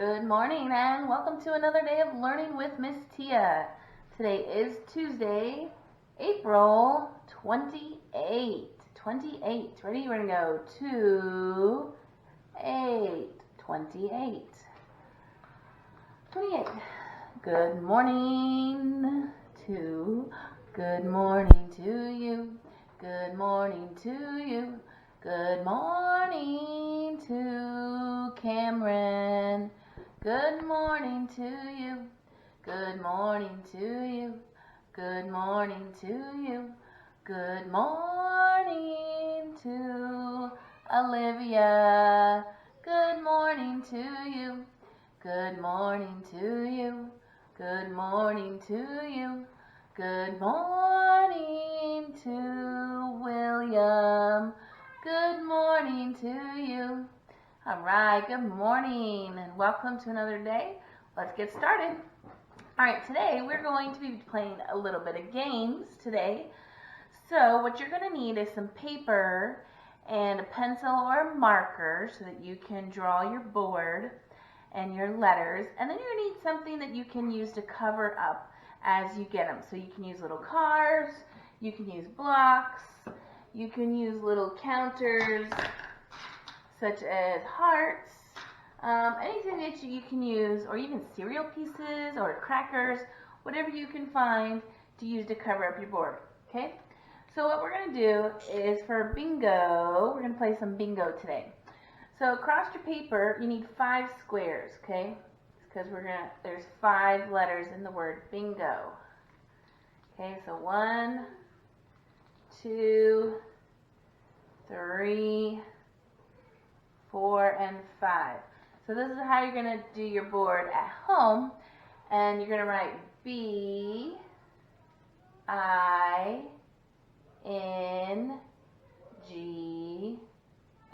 Good morning and welcome to another day of learning with Miss Tia. Today is Tuesday, April 28. 28. Ready? We're going to go 2, 8, 28. 28. Good morning to, good morning to you. Good morning to you. Good morning to Cameron. Good morning to you. Good morning to you. Good morning to you. Good morning to Olivia. Good morning to you. Good morning to you. Good morning to you. Good morning to William. Good morning to you. All right, good morning and welcome to another day. Let's get started. All right, today we're going to be playing a little bit of games today. So what you're going to need is some paper and a pencil or a marker so that you can draw your board and your letters. And then you're going to need something that you can use to cover up as you get them. So you can use little cars, you can use blocks, you can use little counters such as hearts, anything that you can use, or even cereal pieces or crackers, whatever you can find to use to cover up your board, okay? So what we're going to do is for bingo, we're going to play some bingo today. So across your paper, you need 5 squares, okay? Because there's 5 letters in the word bingo. Okay, so 1, 2, 3, 4, and 5. So this is how you're going to do your board at home. And you're going to write B-I-N-G-O.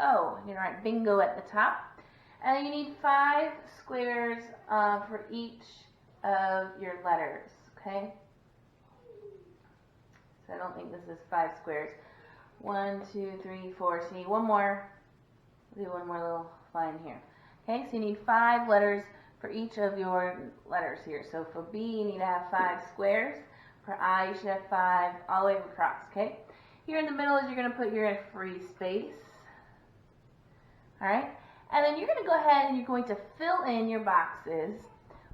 You're going to write bingo at the top. And you need 5 squares for each of your letters, okay? So I don't think this is 5 squares. 1, 2, 3, 4. So you need one more. Do one more little line here. Okay, so you need 5 letters for each of your letters here. So for B, you need to have 5 squares. For I, you should have 5 all the way across, okay? Here in the middle is you're going to put your free space. All right? And then you're going to go ahead and you're going to fill in your boxes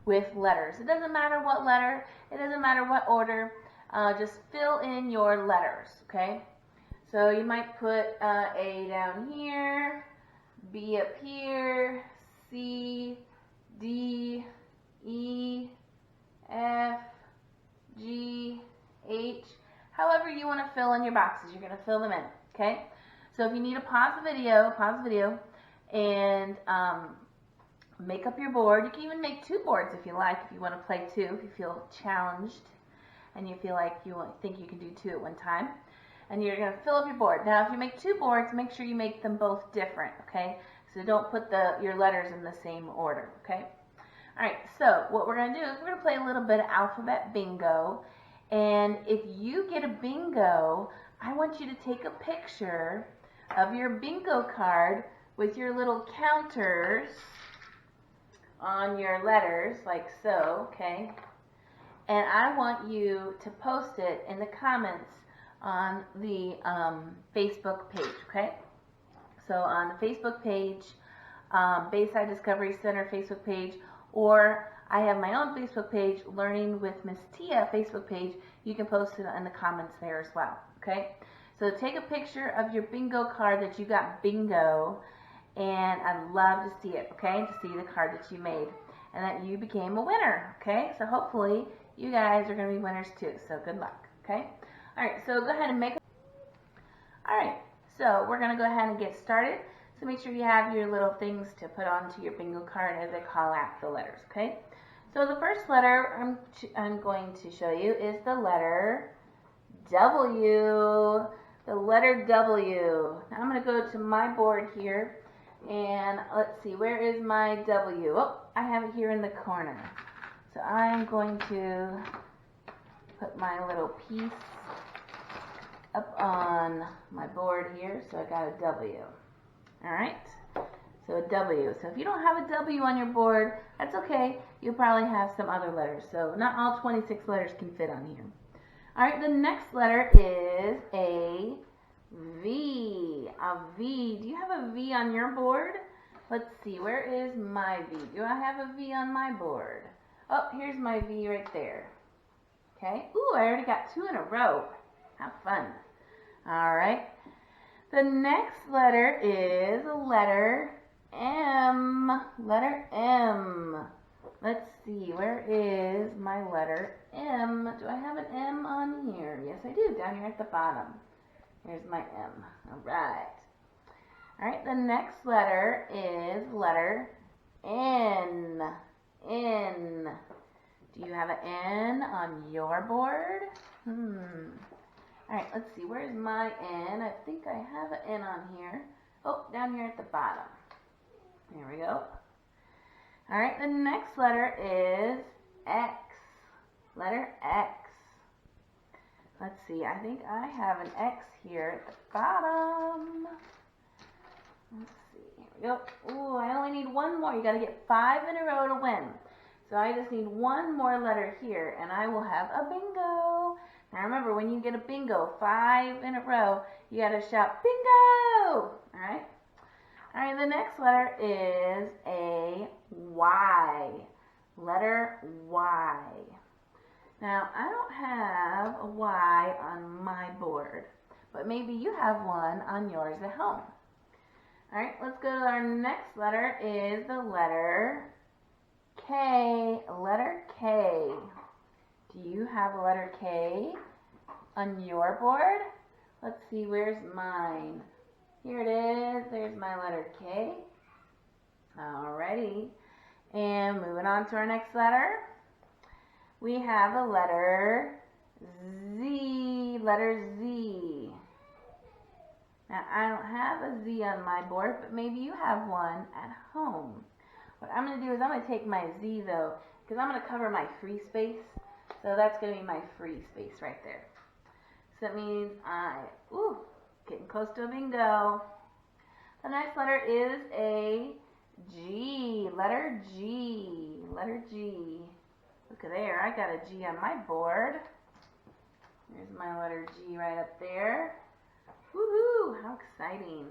with letters. It doesn't matter what letter. It doesn't matter what order. Just fill in your letters, okay? So you might put A down here, B up here, C, D, E, F, G, H. However you want to fill in your boxes, you're going to fill them in, okay? So if you need to pause the video and make up your board. You can even make 2 boards if you like, if you want to play 2, if you feel challenged and you feel like you think you can do 2 at one time. And you're going to fill up your board. Now, if you make 2 boards, make sure you make them both different, okay? So don't put your letters in the same order, okay? All right, so what we're going to do is we're going to play a little bit of alphabet bingo. And if you get a bingo, I want you to take a picture of your bingo card with your little counters on your letters, like so, okay? And I want you to post it in the comments on the Facebook page, okay? So on the Facebook page, Bayside Discovery Center Facebook page, or I have my own Facebook page, Learning with Miss Tia Facebook page. You can post it in the comments there as well, okay? So take a picture of your bingo card that you got bingo, and I'd love to see it, okay? To see the card that you made and that you became a winner, okay? So hopefully you guys are going to be winners too, so good luck, okay? All right, so go ahead and make. All right, so we're going to go ahead and get started. So make sure you have your little things to put onto your bingo card as I call out the letters, okay? So the first letter I'm going to show you is the letter W. The letter W. Now I'm going to go to my board here, and let's see, where is my W? Oh, I have it here in the corner. So I'm going to put my little piece up on my board here, so I got a W. All right, So a W. So if you don't have a W on your board, that's okay. You'll probably have some other letters. So not all 26 letters can fit on here. All right, the next letter is a V. A V. Do you have a V on your board? Let's see, where is my V? Do I have a V on my board? Oh, here's my V right there. Okay. Ooh, I already got 2 in a row. How fun. All right. The next letter is a letter M. Letter M. Let's see, where is my letter M? Do I have an M on here? Yes, I do, down here at the bottom. Here's my M. All right. All right, the next letter is letter N. N. Do you have an N on your board? All right, let's see, where's my N? I think I have an N on here. Oh, down here at the bottom. There we go. All right, the next letter is X. Letter X. Let's see, I think I have an X here at the bottom. Let's see, here we go. Ooh, I only need 1 more. You got to get 5 in a row to win. So I just need 1 more letter here, and I will have a bingo. Now remember, when you get a bingo, 5 in a row, you got to shout, bingo! All right? All right, the next letter is a Y. Letter Y. Now, I don't have a Y on my board, but maybe you have one on yours at home. All right, let's go to our next letter is the letter K. Letter K. Do you have a letter K on your board? Let's see, where's mine? Here it is. There's my letter K. Alrighty. And moving on to our next letter. We have a letter Z. Letter Z. Now, I don't have a Z on my board, but maybe you have one at home. What I'm going to do is I'm going to take my Z, though, because I'm going to cover my free space. So that's going to be my free space right there. So that means getting close to a bingo. The next letter is a G. Letter G. Letter G. Look at there. I got a G on my board. There's my letter G right up there. Woohoo! How exciting.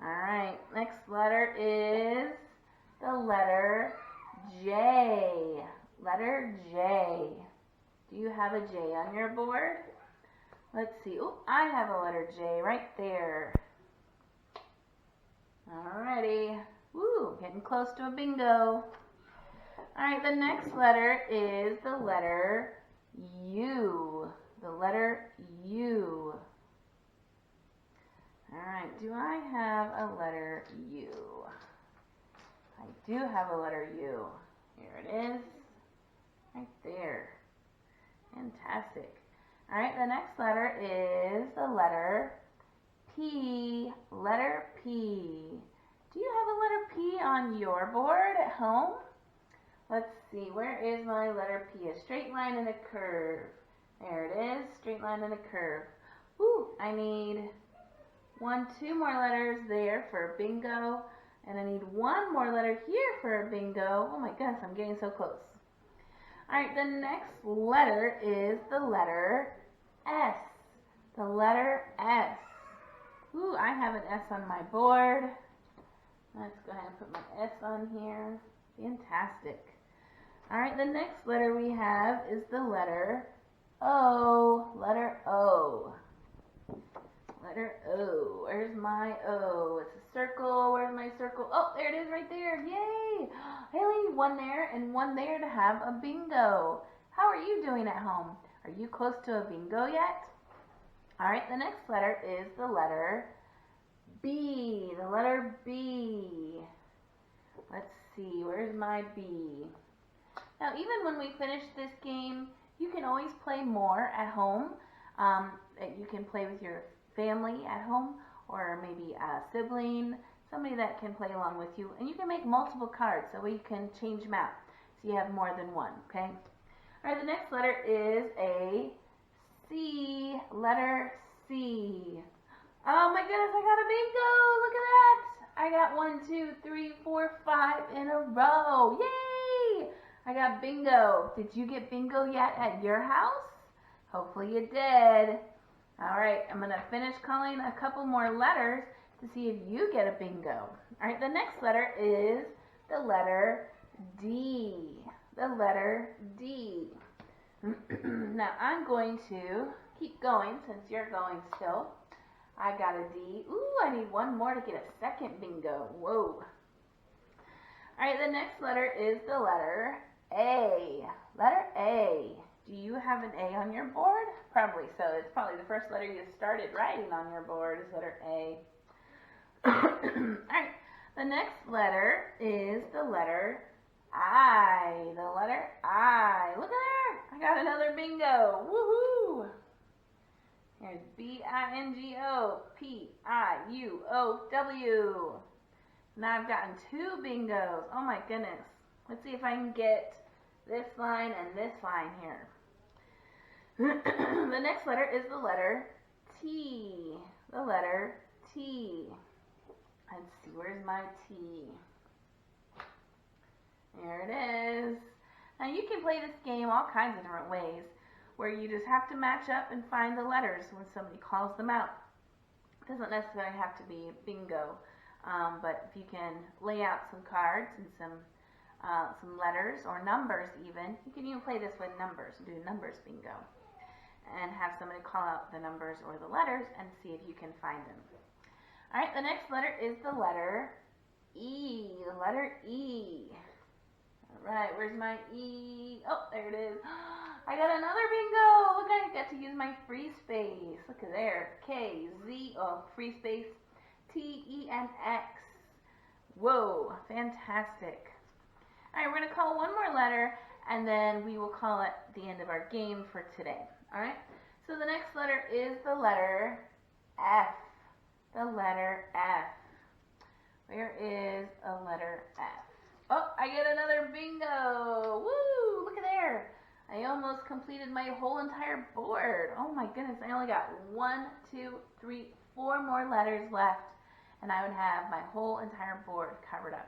Alright, next letter is the letter J. Letter J. Do you have a J on your board? Let's see. Oh, I have a letter J right there. Alrighty. Woo, getting close to a bingo. Alright, the next letter is the letter U. The letter U. Alright, do I have a letter U? I do have a letter U. Here it is. Right there. Fantastic. Alright, the next letter is the letter P. Letter P. Do you have a letter P on your board at home? Let's see, where is my letter P? A straight line and a curve. There it is, straight line and a curve. Ooh, I need 2 more letters there for a bingo. And I need 1 more letter here for a bingo. Oh my goodness, I'm getting so close. Alright, the next letter is the letter S. The letter S. Ooh, I have an S on my board. Let's go ahead and put my S on here. Fantastic. Alright, the next letter we have is the letter O. Letter O. Letter O. Where's my O? It's a circle. Where's my circle? Oh, there it is right there. Yay! I only need 1 there and 1 there to have a bingo. How are you doing at home? Are you close to a bingo yet? Alright, the next letter is the letter B. The letter B. Let's see. Where's my B? Now, even when we finish this game, you can always play more at home. You can play with your family at home, or maybe a sibling, somebody that can play along with you. And you can make multiple cards, so you can change them out, so you have more than one, okay? All right, the next letter is a C. Letter C. Oh my goodness, I got a bingo! Look at that! I got 1, 2, 3, 4, 5 in a row. Yay! I got bingo. Did you get bingo yet at your house? Hopefully you did. All right, I'm going to finish calling a couple more letters to see if you get a bingo. All right, the next letter is the letter D. The letter D. Now I'm going to keep going since you're going still. I got a D. Ooh, I need one more to get a second bingo. Whoa. All right, the next letter is the letter A. Letter A. Do you have an A on your board? Probably so. It's probably the first letter you started writing on your board is letter A. All right, the next letter is the letter I. The letter I. Look at there. I got another bingo. Woohoo! Here's B-I-N-G-O, P-I-U-O-W. Now I've gotten 2 bingos. Oh my goodness. Let's see if I can get this line and this line here. The next letter is the letter T. The letter T. Let's see, where's my T? There it is. Now you can play this game all kinds of different ways, where you just have to match up and find the letters when somebody calls them out. It doesn't necessarily have to be bingo, but if you can lay out some cards and some letters or numbers even, you can even play this with numbers, do numbers bingo, and have somebody call out the numbers or the letters and see if you can find them. All right, the next letter is the letter E. The letter E. All right, where's my E? Oh, there it is. I got another bingo. Look, I got to use my free space. Look at there. K, Z, oh, free space, T, E, and X. Whoa, fantastic. All right, we're going to call one more letter, and then we will call it the end of our game for today. All right, so the next letter is the letter F. The letter F. Where is a letter F? Oh, I get another bingo. Woo, look at there. I almost completed my whole entire board. Oh my goodness, I only got 1, 2, 3, 4 more letters left, and I would have my whole entire board covered up.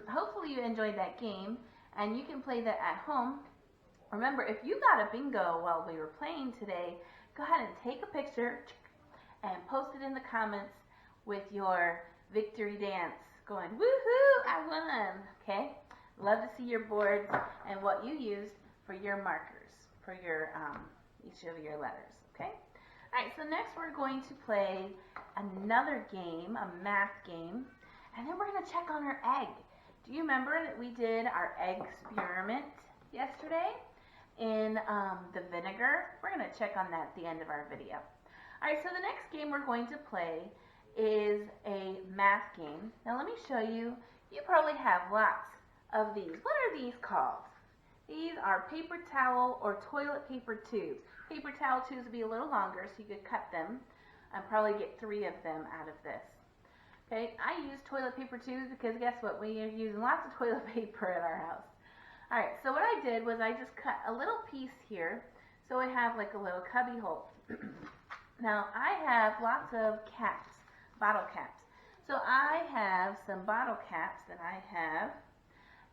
Hopefully you enjoyed that game, and you can play that at home. Remember, if you got a bingo while we were playing today, go ahead and take a picture and post it in the comments with your victory dance, going, woohoo, I won, okay? Love to see your boards and what you used for your markers, for your each of your letters, okay? All right, so next we're going to play another game, a math game, and then we're going to check on our egg. Do you remember that we did our egg experiment yesterday in the vinegar? We're going to check on that at the end of our video. All right, so the next game we're going to play is a math game. Now let me show you. You probably have lots of these. What are these called? These are paper towel or toilet paper tubes. Paper towel tubes would be a little longer, so you could cut them and probably get 3 of them out of this. Okay, I use toilet paper tubes because guess what? We are using lots of toilet paper at our house. All right, so what I did was I just cut a little piece here so I have like a little cubby hole. Now I have lots of caps, bottle caps. So I have some bottle caps that I have,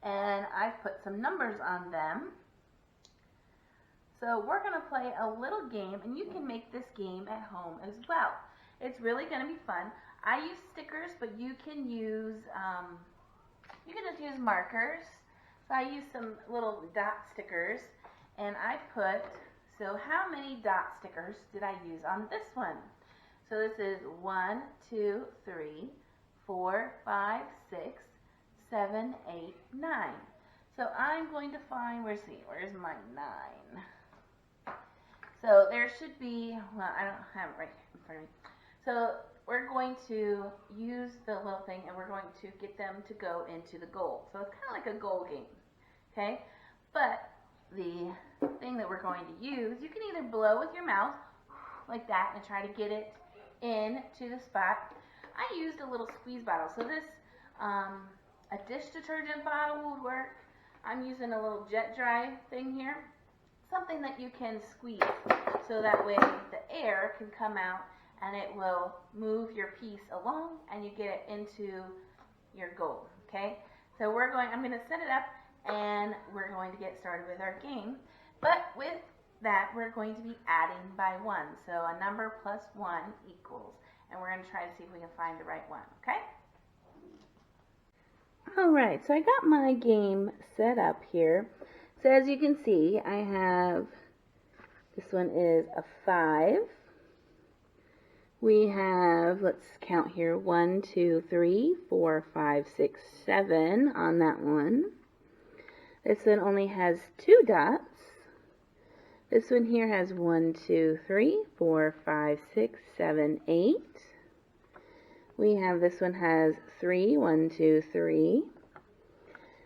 and I've put some numbers on them. So we're going to play a little game, and you can make this game at home as well. It's really going to be fun. I use stickers, but you can use, you can just use markers. So I use some little dot stickers, and I put, so how many dot stickers did I use on this one? So this is 1, 2, 3, 4, 5, 6, 7, 8, 9. So I'm going to find, where's my 9? So there should be, well, I don't have it right in front of me. So we're going to use the little thing, and we're going to get them to go into the goal. So it's kind of like a goal game, okay? But the thing that we're going to use, you can either blow with your mouth like that and try to get it into the spot. I used a little squeeze bottle. So this, a dish detergent bottle would work. I'm using a little jet dry thing here. Something that you can squeeze so that way the air can come out and it will move your piece along and you get it into your goal, okay? So I'm going to set it up and we're going to get started with our game. But with that, we're going to be adding by 1. So a number plus 1 equals, and we're going to try to see if we can find the right one, okay? Alright, so I got my game set up here. So as you can see, I have, this one is a 5. We have, let's count here, 1, 2, 3, 4, 5, 6, 7 on that one. This one only has 2 dots. This one here has 1, 2, 3, 4, 5, 6, 7, 8. We have, this one has 3, 1, 2, 3.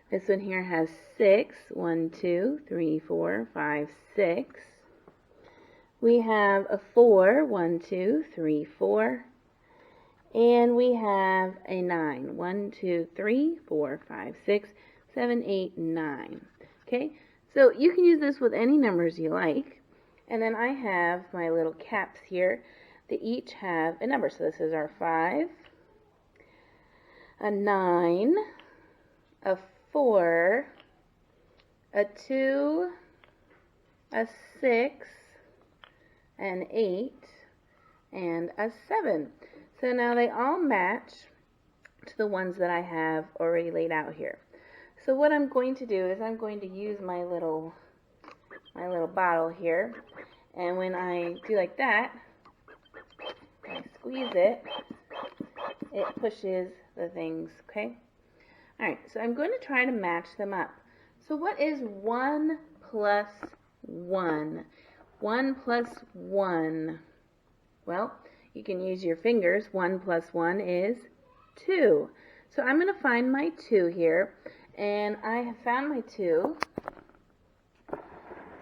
This one here has 6, 1, 2, 3, 4, 5, 6. We have a 4, 1, 2, 3, 4. And we have a 9, 1, 2, 3, 4, 5, 6, 7, 8, 9. Okay, so you can use this with any numbers you like. And then I have my little caps here. They each have a number. So this is our 5, a 9, a 4, a 2, a 6, an 8, and a 7. So now they all match to the ones that I have already laid out here. So what I'm going to do is I'm going to use my little bottle here, and when I do like that, I squeeze it, it pushes the things, okay? Alright, so I'm going to try to match them up. So what is 1 plus 1? 1 plus 1. Well, you can use your fingers. 1 plus 1 is 2. So I'm going to find my 2 here. And I have found my 2.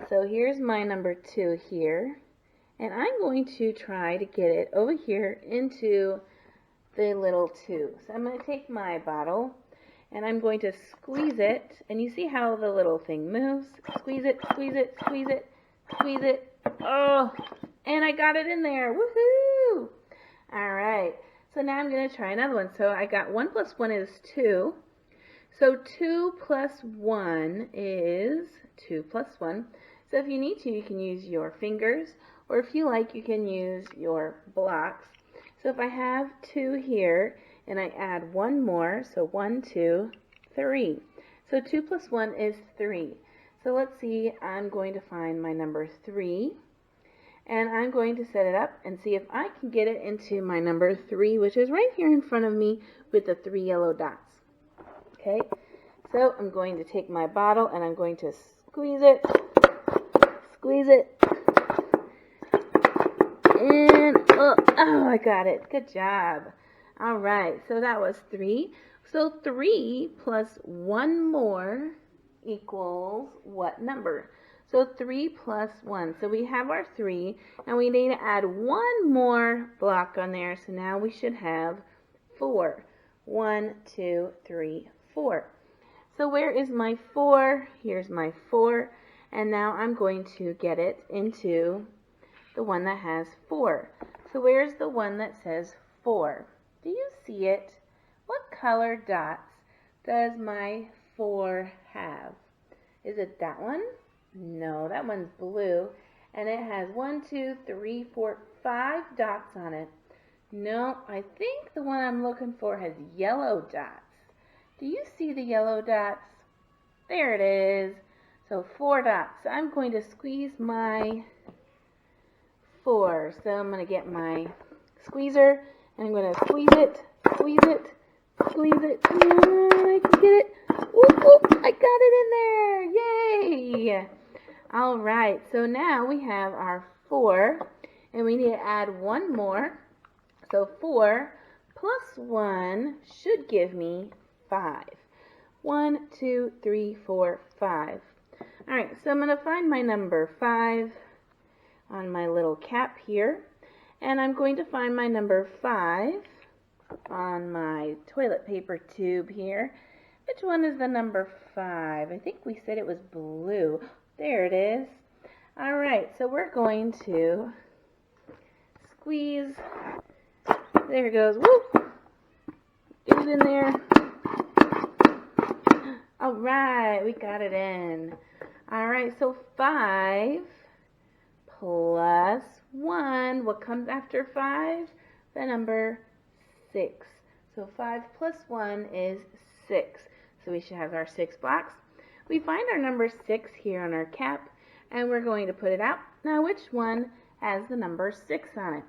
So here's my number 2 here. And I'm going to try to get it over here into the little 2. So I'm going to take my bottle and I'm going to squeeze it. And you see how the little thing moves? Squeeze it, squeeze it, squeeze it, squeeze it. Oh, and I got it in there. Woohoo! Alright, so now I'm going to try another one. So I got 1 plus 1 is 2. So 2 plus 1 is 2 plus 1. So if you need to, you can use your fingers, or if you like, you can use your blocks. So if I have 2 here, and I add 1 more, so 1, 2, 3. So 2 plus 1 is 3. So let's see, I'm going to find my number 3, and I'm going to set it up and see if I can get it into my number 3, which is right here in front of me with the 3 yellow dots. Okay, so I'm going to take my bottle and I'm going to squeeze it, and oh, I got it. Good job. All right, so that was 3. So 3 plus 1 more equals what number? So 3 plus 1. So we have our 3, and we need to add 1 more block on there. So now we should have 4. 1, 2, 3, 4. So where is my 4? Here's my 4. And now I'm going to get it into the one that has 4. So where's the one that says 4? Do you see it? What color dots does my 4 have? Is it that one? No, that one's blue. And it has 1, 2, 3, 4, 5 dots on it. No, I think the one I'm looking for has yellow dots. Do you see the yellow dots? There it is. So 4 dots. So I'm going to squeeze my 4. So I'm going to get my squeezer and I'm going to squeeze it, squeeze it, squeeze it. I can get it. Whoop, whoop, I got it in there. Yay! All right. So now we have our 4 and we need to add 1 more. So 4 plus 1 should give me 5. 1, 2, 3, 4, 5. All right, so I'm going to find my number 5 on my little cap here. And I'm going to find my number 5 on my toilet paper tube here. Which one is the number 5? I think we said it was blue. There it is. All right, so we're going to squeeze. There it goes. Woo! Get it in there. All right, we got it in. All right, so 5 plus 1. What comes after 5? The number 6. So 5 plus 1 is 6. So we should have our 6 blocks. We find our number 6 here on our cap, and we're going to put it out. Now, which one has the number 6 on it?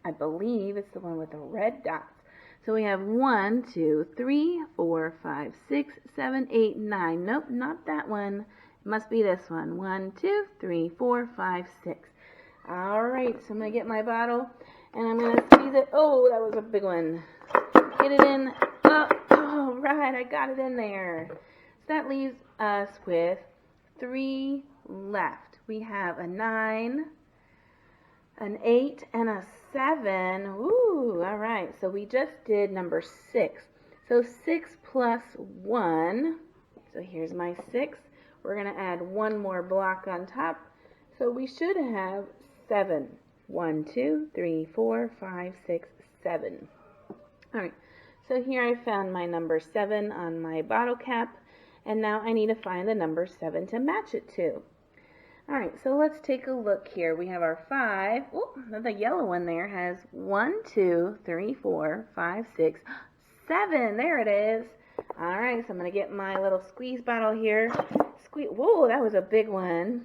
I believe it's the one with the red dots. So we have 1, 2, 3, 4, 5, 6, 7, 8, 9. Nope, not that one. It must be this one. 1, 2, 3, 4, 5, 6. All right, so I'm going to get my bottle, and I'm going to squeeze it. Oh, that was a big one. Get it in. Oh, all right, I got it in there. So that leaves us with 3 left. We have a 9, an 8, and a 7. Ooh, all right. So we just did number 6. So 6 plus 1. So here's my 6. We're going to add one more block on top. So we should have 7. 1, 2, 3, 4, 5, 6, 7. All right. So here I found my number 7 on my bottle cap. And now I need to find the number 7 to match it to. All right, so let's take a look here. We have our 5. Oh, the yellow one there has 1, 2, 3, 4, 5, 6, 7. There it is. All right, so I'm going to get my little squeeze bottle here. Squeeze. Whoa, that was a big one.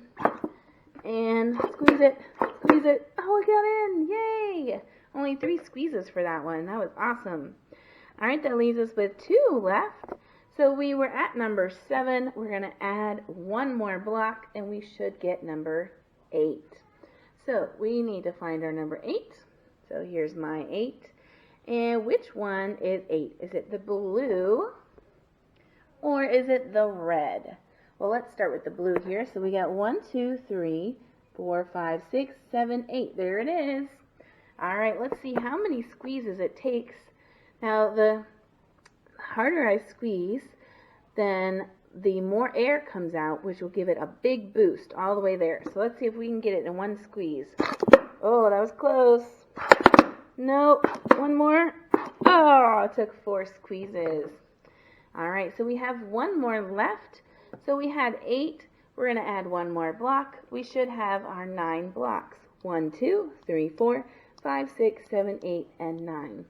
And squeeze it, squeeze it. Oh, it got in. Yay. Only 3 squeezes for that one. That was awesome. All right, that leaves us with 2 left. So we were at number 7. We're going to add one more block, and we should get number 8. So we need to find our number 8. So here's my 8. And which one is 8? Is it the blue or is it the red? Well, let's start with the blue here. So we got 1, 2, 3, 4, 5, 6, 7, 8. There it is. All right, let's see how many squeezes it takes. Now, the harder I squeeze, then the more air comes out, which will give it a big boost all the way there. So let's see if we can get it in one squeeze. Oh, that was close. Nope. One more. Oh, it took 4 squeezes. All right, so we have one more left. So we had 8. We're going to add one more block. We should have our 9 blocks. 1, 2, 3, 4, 5, 6, 7, 8, and 9.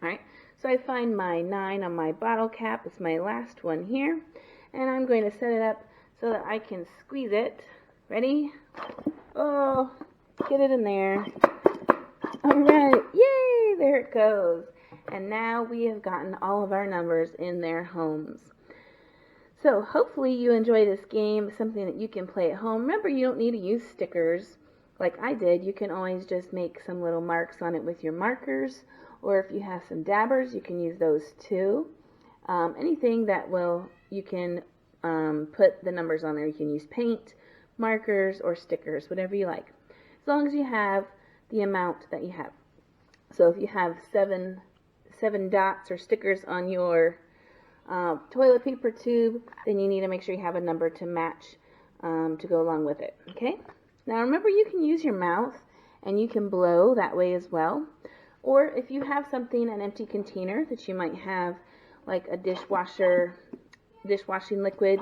All right. So I find my 9 on my bottle cap. It's my last one here. And I'm going to set it up so that I can squeeze it. Ready? Oh, get it in there. All right. Yay! There it goes. And now we have gotten all of our numbers in their homes. So hopefully you enjoy this game, something that you can play at home. Remember, you don't need to use stickers like I did. You can always just make some little marks on it with your markers. Or if you have some dabbers, you can use those too. Anything that you can put the numbers on there. You can use paint, markers, or stickers, whatever you like. As long as you have the amount that you have. So if you have seven dots or stickers on your toilet paper tube, then you need to make sure you have a number to match to go along with it. Okay? Now remember, you can use your mouth and you can blow that way as well. Or if you have something, an empty container that you might have, like a dishwashing liquid,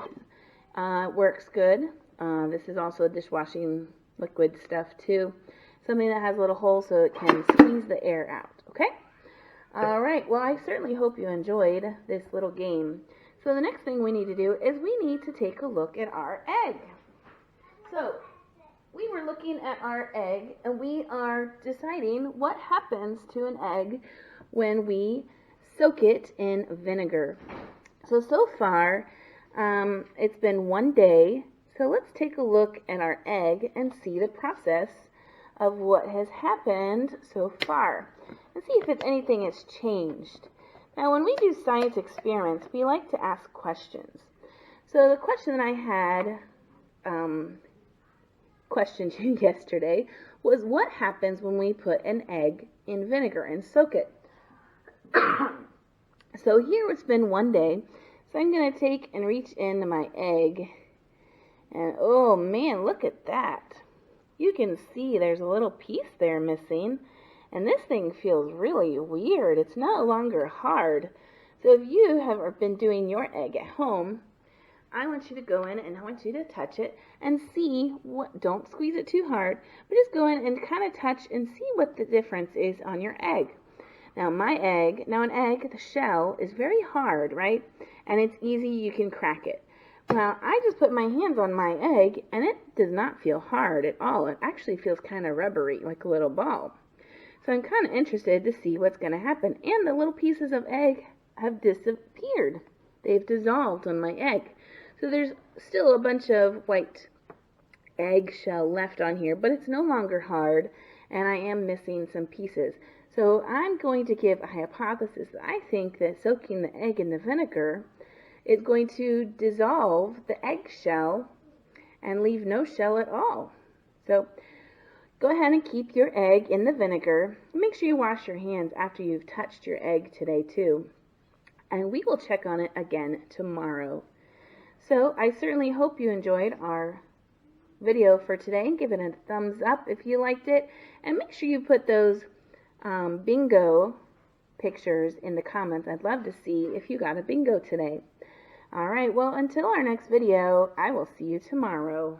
works good. This is also a dishwashing liquid stuff too. Something that has a little hole so it can squeeze the air out, okay? All right, well, I certainly hope you enjoyed this little game. So the next thing we need to do is we need to take a look at our egg. So we were looking at our egg, and we are deciding what happens to an egg when we soak it in vinegar. So far, it's been 1 day. So let's take a look at our egg and see the process of what has happened so far. And see if anything has changed. Now, when we do science experiments, we like to ask questions. So the question that I had questioned you yesterday was, what happens when we put an egg in vinegar and soak it? So here it's been 1 day, so I'm going to take and reach into my egg, and oh man, look at that. You can see there's a little piece there missing, And this thing feels really weird. It's no longer hard. So if you have been doing your egg at home, I want you to go in and I want you to touch it and see what, don't squeeze it too hard, but just go in and kind of touch and see what the difference is on your egg. Now an egg, the shell is very hard, right? And it's easy, you can crack it. Well, I just put my hands on my egg and it does not feel hard at all. It actually feels kind of rubbery, like a little ball. So I'm kind of interested to see what's going to happen. And the little pieces of egg have disappeared. They've dissolved on my egg. So there's still a bunch of white eggshell left on here, but it's no longer hard, and I am missing some pieces. So I'm going to give a hypothesis that I think that soaking the egg in the vinegar is going to dissolve the eggshell and leave no shell at all. So go ahead and keep your egg in the vinegar. Make sure you wash your hands after you've touched your egg today too. And we will check on it again tomorrow. So I certainly hope you enjoyed our video for today. Give it a thumbs up if you liked it. And make sure you put those bingo pictures in the comments. I'd love to see if you got a bingo today. Alright, well, until our next video, I will see you tomorrow.